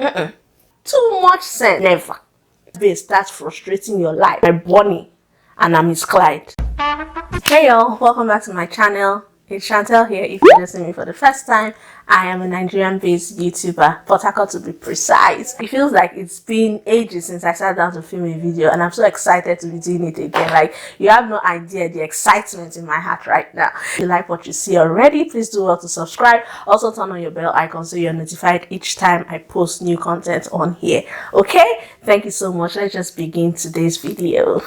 Too much sense. Never. They start frustrating your life. I'm Bonnie and I'm Miss Clyde. Hey y'all, welcome back to my channel. It's Chantel here. If you're just seeing me for the first time, I am a Nigerian-based YouTuber, Port Harcourt to be precise. It feels like it's been ages since I sat down to film a video, and I'm so excited to be doing it again. Like, you have no idea the excitement in my heart right now. If you like what you see already, please do well to subscribe. Also turn on your bell icon so you're notified each time I post new content on here. Okay? Thank you so much. Let's just begin today's video.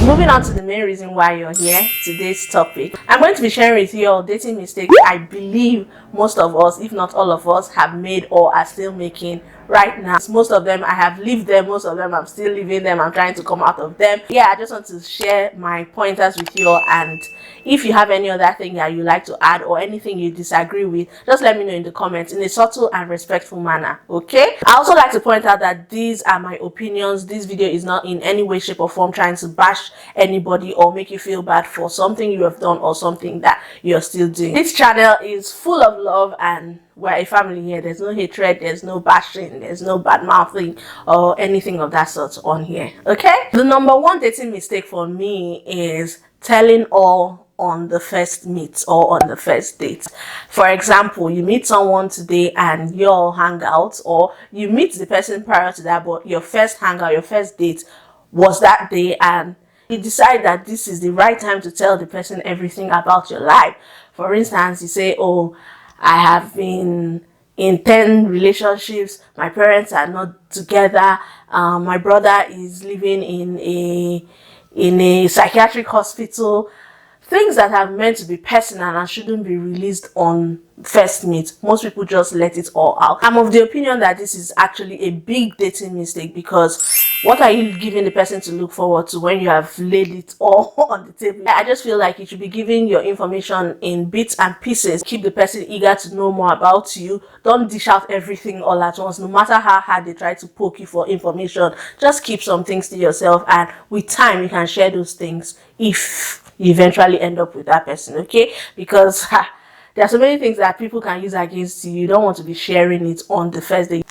Moving on to the main reason why you're here, today's topic. I'm going to be sharing with you all dating mistakes I believe most of us, if not all of us, have made or are still making right now. Most of them I have lived them, most of them I'm still living them, I'm trying to come out of them. Yeah, I just want to share my pointers with you all, and if you have any other thing that you like to add or anything you disagree with, just let me know in the comments in a subtle and respectful manner. Okay, I also like to point out that these are my opinions. This video is not in any way, shape or form trying to bash anybody or make you feel bad for something you have done or something that you're still doing. This channel is full of love and we're a family here. There's no hatred, there's no bashing, there's no bad mouthing or anything of that sort on here. Okay, the number one dating mistake for me is telling all on the first meet or on the first date. For example, you meet someone today and you all hang out, or you meet the person prior to that, but your first hangout, your first date was that day, and you decide that this is the right time to tell the person everything about your life. For instance, you say, oh, I have been in 10 relationships, my parents are not together, my brother is living in a psychiatric hospital. Things that are meant to be personal and shouldn't be released on first meet. Most people just let it all out. I'm of the opinion that this is actually a big dating mistake, because what are you giving the person to look forward to when you have laid it all on the table? I just feel like you should be giving your information in bits and pieces. Keep the person eager to know more about you. Don't dish out everything all at once. No matter how hard they try to poke you for information, just keep some things to yourself, and with time you can share those things if you eventually end up with that person. Okay, because there are so many things that people can use against you. You don't want to be sharing it on the first day.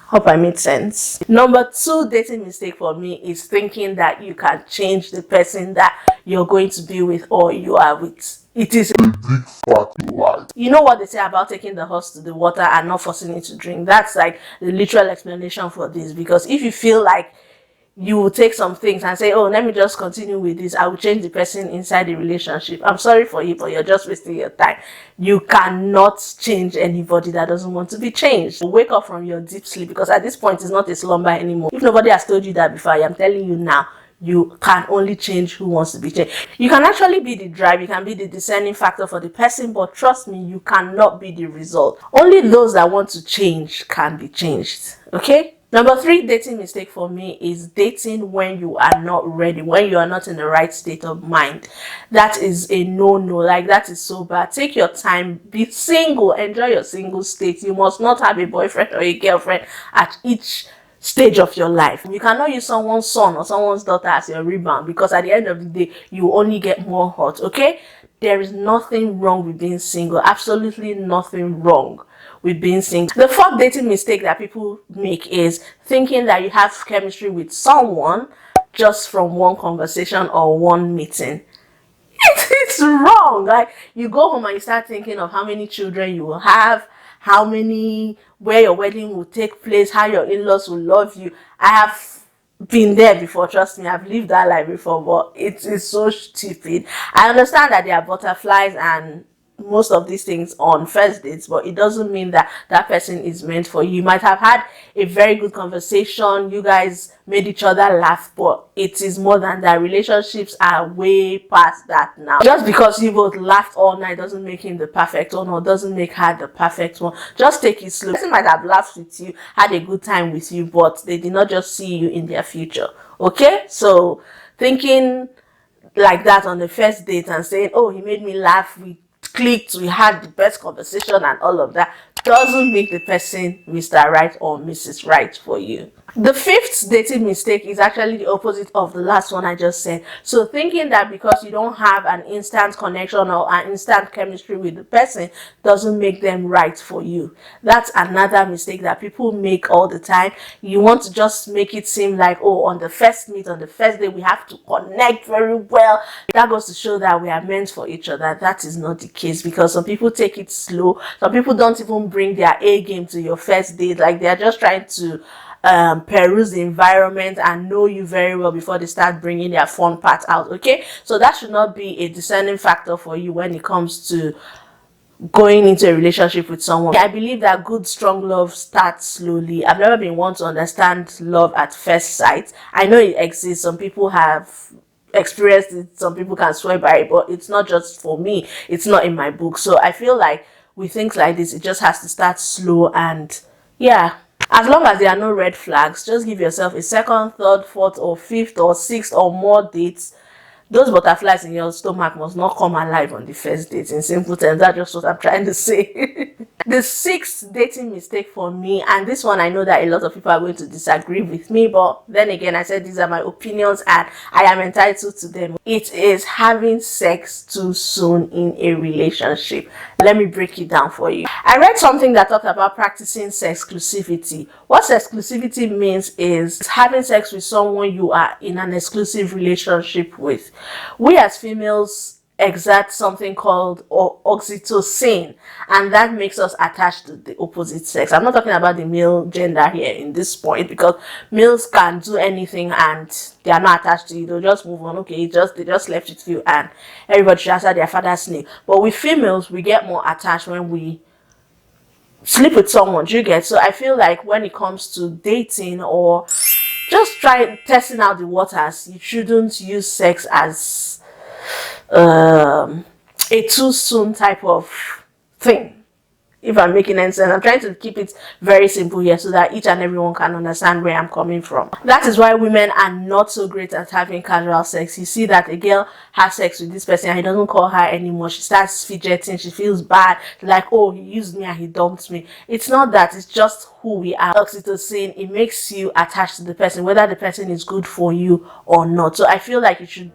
Hope I made sense. Number two dating mistake for me is thinking that you can change the person that you're going to be with or you are with. It is a big fat lie. You know what they say about taking the horse to the water and not forcing it to drink? That's like the literal explanation for this. Because if you feel like you will take some things and say, oh, let me just continue with this, I will change the person inside the relationship, I'm sorry for you, but you're just wasting your time. You cannot change anybody that doesn't want to be changed. Wake up from your deep sleep, because at this point it's not a slumber anymore. If nobody has told you that before, I am telling you now, you can only change who wants to be changed. You can actually be the drive, you can be the discerning factor for the person, but trust me, you cannot be the result. Only those that want to change can be changed. Okay? Number three dating mistake for me is dating when you are not ready, when you are not in the right state of mind. That is a no-no. Like, that is so bad. Take your time, be single, enjoy your single state. You must not have a boyfriend or a girlfriend at each stage of your life. You cannot use someone's son or someone's daughter as your rebound, because at the end of the day you only get more hurt. Okay, there is nothing wrong with being single, absolutely nothing wrong with being single. The fourth dating mistake that people make is thinking that you have chemistry with someone just from one conversation or one meeting. It's wrong. Like, you go home and you start thinking of how many children you will have, where your wedding will take place, how your in-laws will love you. I have been there before, trust me, I've lived that life before, but it is so stupid. I understand that there are butterflies and most of these things on first dates, but it doesn't mean that that person is meant for you. You might have had a very good conversation, you guys made each other laugh, but it is more than that. Relationships are way past that now. Just because you both laughed all night doesn't make him the perfect one, or doesn't make her the perfect one. Just take it slow. The person might have laughed with you, had a good time with you, but they did not just see you in their future. Okay, so thinking like that on the first date and saying, oh, he made me laugh, we clicked, we had the best conversation and all of that, doesn't make the person Mr. Right or Mrs. Right for you. The fifth dating mistake is actually the opposite of the last one I just said. So thinking that because you don't have an instant connection or an instant chemistry with the person doesn't make them right for you. That's another mistake that people make all the time. You want to just make it seem like, oh, on the first meet, on the first day, we have to connect very well. That goes to show that we are meant for each other. That is not the case, because some people take it slow. Some people don't even bring their A game to your first date. Like, they're just trying to peruse the environment and know you very well before they start bringing their fun part out. Okay, so that should not be a discerning factor for you when it comes to going into a relationship with someone. I believe that good strong love starts slowly. I've never been one to understand love at first sight. I know it exists. Some people have experienced it, some people can swear by it, but it's not just for me. It's not in my book. So I feel like with things like this, it just has to start slow. And yeah, as long as there are no red flags, just give yourself a second, third, fourth, or fifth, or sixth, or more dates. Those butterflies in your stomach must not come alive on the first date. In simple terms, that's just what I'm trying to say. The sixth dating mistake for me, and this one I know that a lot of people are going to disagree with me, but then again, I said these are my opinions and I am entitled to them. It is having sex too soon in a relationship. Let me break it down for you. I read something that talked about practicing sexclusivity. What sexclusivity means is having sex with someone you are in an exclusive relationship with. We as females exert something called oxytocin, and that makes us attached to the opposite sex. I'm not talking about the male gender here in this point, because males can do anything and they are not attached to you. They'll just move on. Okay, they just left with you and everybody should answer their father's name. But with females, we get more attached when we sleep with someone. Do you get? So I feel like when it comes to dating or just testing out the waters, you shouldn't use sex as a too soon type of thing, if I'm making any sense. I'm trying to keep it very simple here so that each and everyone can understand where I'm coming from. That is why women are not so great at having casual sex. You see that a girl has sex with this person and he doesn't call her anymore. She starts fidgeting, she feels bad, like, oh, he used me and he dumped me. It's not that, it's just who we are. Oxytocin, it makes you attached to the person, whether the person is good for you or not. So I feel like you should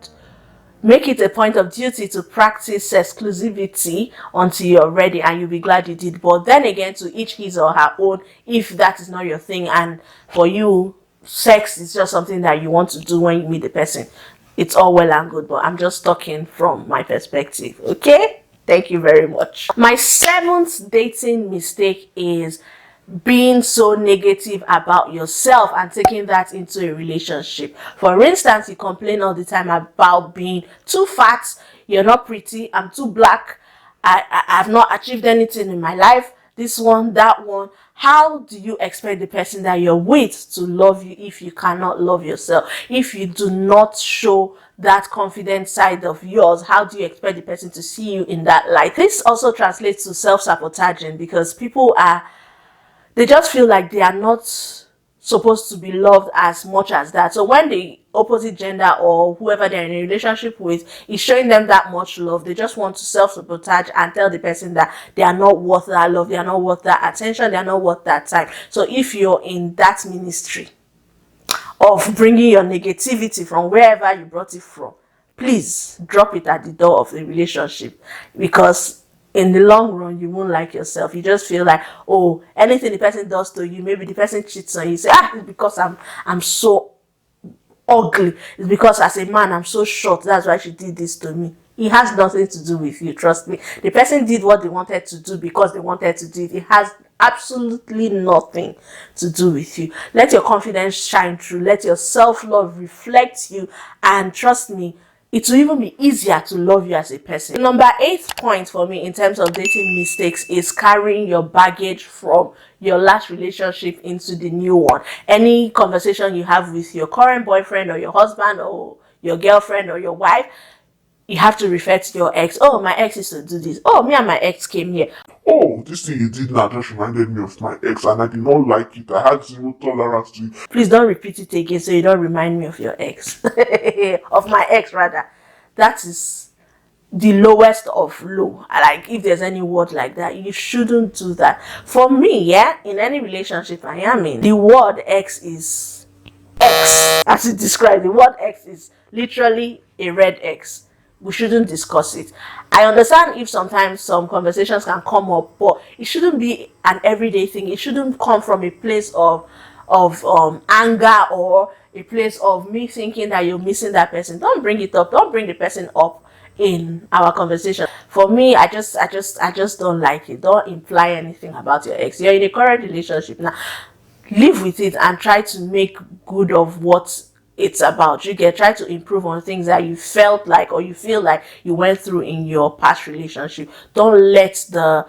make it a point of duty to practice exclusivity until you're ready, and you'll be glad you did. But then again, to each his or her own, if that is not your thing and for you sex is just something that you want to do when you meet the person, it's all well and good, but I'm just talking from my perspective. Okay, thank you very much. My seventh dating mistake is being so negative about yourself and taking that into a relationship. For instance, you complain all the time about being too fat, you're not pretty, I'm too black, I've not achieved anything in my life, this one, that one. How do you expect the person that you're with to love you if you cannot love yourself? If you do not show that confident side of yours, how do you expect the person to see you in that light? This also translates to self-sabotaging, because people they just feel like they are not supposed to be loved as much as that. So when the opposite gender or whoever they're in a relationship with is showing them that much love, they just want to self-sabotage and tell the person that they are not worth that love, they are not worth that attention, they are not worth that time. So if you're in that ministry of bringing your negativity from wherever you brought it from, please drop it at the door of the relationship, because in the long run, you won't like yourself. You just feel like, oh, anything the person does to you, maybe the person cheats on you, say, it's because I'm so ugly. It's because as a man, I'm so short. That's why she did this to me. It has nothing to do with you, trust me. The person did what they wanted to do because they wanted to do it. It has absolutely nothing to do with you. Let your confidence shine through. Let your self-love reflect you. And trust me, it will even be easier to love you as a person. Number 8 point for me in terms of dating mistakes is carrying your baggage from your last relationship into the new one. Any conversation you have with your current boyfriend or your husband or your girlfriend or your wife, you have to refer to your ex. Oh, my ex used to do this. Oh, me and my ex came here. Oh, this thing you did now just reminded me of my ex and I did not like it. I had zero tolerance to it. Please don't repeat it again so you don't remind me of your ex. Of my ex, rather. That is the lowest of low. Like, if there's any word like that, you shouldn't do that. For me, yeah, in any relationship I am in, the word X is X. As it described, the word X is literally a red X. We shouldn't discuss it. I understand if sometimes some conversations can come up, but it shouldn't be an everyday thing. It shouldn't come from a place of anger, or a place of me thinking that you're missing that person. Don't bring it up. Don't bring the person up in our conversation. For me, I just don't like it. Don't imply anything about your ex. You're in a current relationship now. Live with it and try to make good of what it's about. You get, try to improve on things that you felt like, or you feel like you went through in your past relationship. Don't let the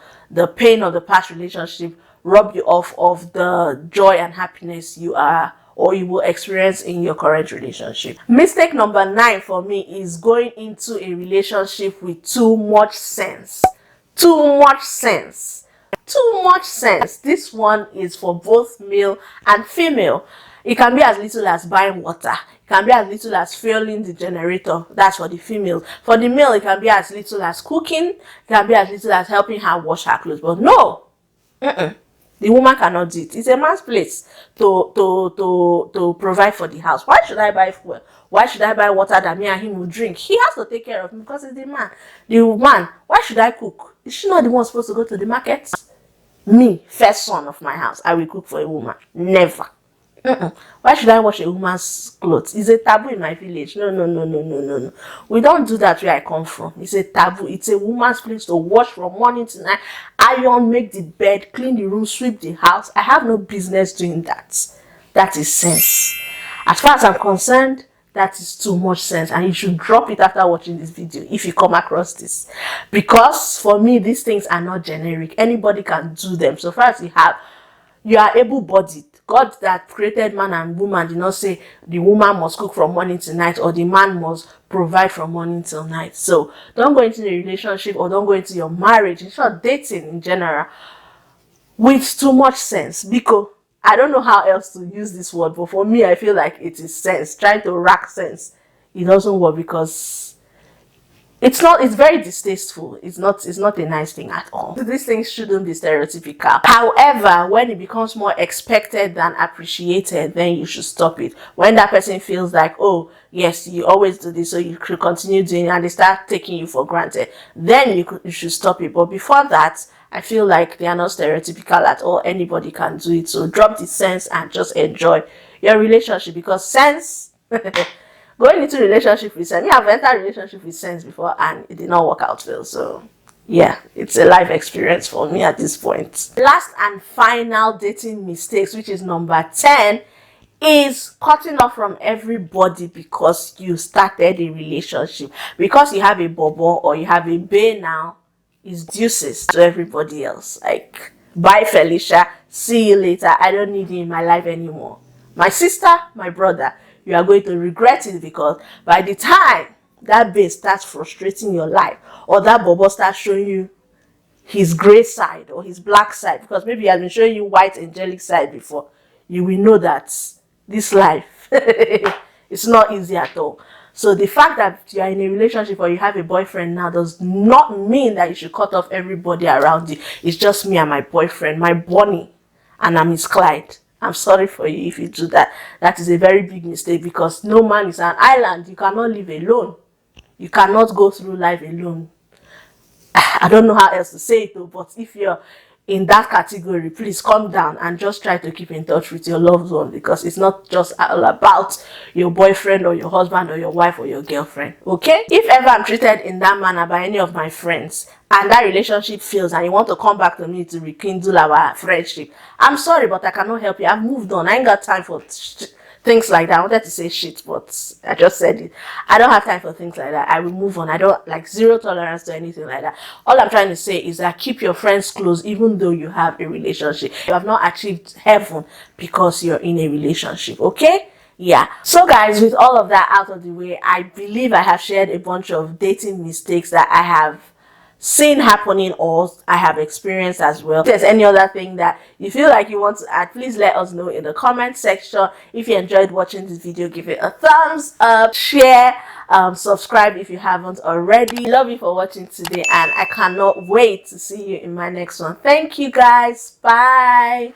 pain of the past relationship rob you off of the joy and happiness you are, or you will experience in your current relationship. Mistake number 9 for me is going into a relationship with too much sense. Too much sense. Too much sense. This one is for both male and female. It can be as little as buying water. It can be as little as fueling the generator. That's for the female. For the male, it can be as little as cooking. It can be as little as helping her wash her clothes. But no, the woman cannot do it. It's a man's place to provide for the house. Why should I buy fuel? Why should I buy water that me and him will drink? He has to take care of me because he's the man. The man, why should I cook? Is she not the one supposed to go to the market? Me, first son of my house, I will cook for a woman. Never. Why should I wash a woman's clothes? It's a taboo in my village. No. We don't do that where I come from. It's a taboo. It's a woman's place to wash from morning to night, iron, make the bed, clean the room, sweep the house. I have no business doing that. That is sense. As far as I'm concerned, that is too much sense, and you should drop it after watching this video if you come across this. Because for me, these things are not generic. Anybody can do them. So far as you are able-bodied. God that created man and woman did not say the woman must cook from morning to night, or the man must provide from morning till night. So don't go into a relationship, or don't go into your marriage, in short, dating in general, with too much sense. Because I don't know how else to use this word, but for me, I feel like it is sense. Trying to rack sense, it doesn't work, because it's very distasteful. It's not a nice thing at all. These things shouldn't be stereotypical. However, when it becomes more expected than appreciated, then you should stop it. When that person feels like, oh yes, you always do this, so you could continue doing it, and they start taking you for granted, then you should stop it. But before that, I feel like they are not stereotypical at all. Anybody can do it. So drop the sense and just enjoy your relationship, because sense going into relationship with sense. I've entered relationship with sense before, and it did not work out well. So yeah, it's a life experience for me at this point. Last and final dating mistakes, which is number 10, is cutting off from everybody because you started a relationship. Because you have a bobo or you have a bae now, is deuces to everybody else. Like, bye Felicia, see you later, I don't need you in my life anymore. My sister, my brother, you are going to regret it, because by the time that bae starts frustrating your life, or that bobo starts showing you his gray side or his black side, because maybe he has been showing you white angelic side before, you will know that this life it's not easy at all. So the fact that you are in a relationship or you have a boyfriend now does not mean that you should cut off everybody around you. It's just me and my boyfriend, my Bonnie, and I'm Miss Clyde. I'm sorry for you if you do that. That is a very big mistake, because no man is an island. You cannot live alone. You cannot go through life alone. I don't know how else to say it though, but if you're in that category, please calm down and just try to keep in touch with your loved one, because it's not just all about your boyfriend or your husband or your wife or your girlfriend. Okay, if ever I'm treated in that manner by any of my friends and that relationship fails and you want to come back to me to rekindle our friendship, I'm sorry, but I cannot help you. I've moved on. I ain't got time for things like that. I wanted to say shit, but I just said it. I don't have time for things like that. I will move on. I don't like zero tolerance to anything like that. All I'm trying to say is that keep your friends close, even though you have a relationship. You have not achieved heaven because you're in a relationship. Okay? Yeah. So guys, with all of that out of the way, I believe I have shared a bunch of dating mistakes that I have seen happening or I have experienced as well. If there's any other thing that you feel like you want to add, please let us know in the comment section. If you enjoyed watching this video, give it a thumbs up, share, Subscribe if you haven't already. Love you for watching today, and I cannot wait to see you in my next one. Thank you guys. Bye.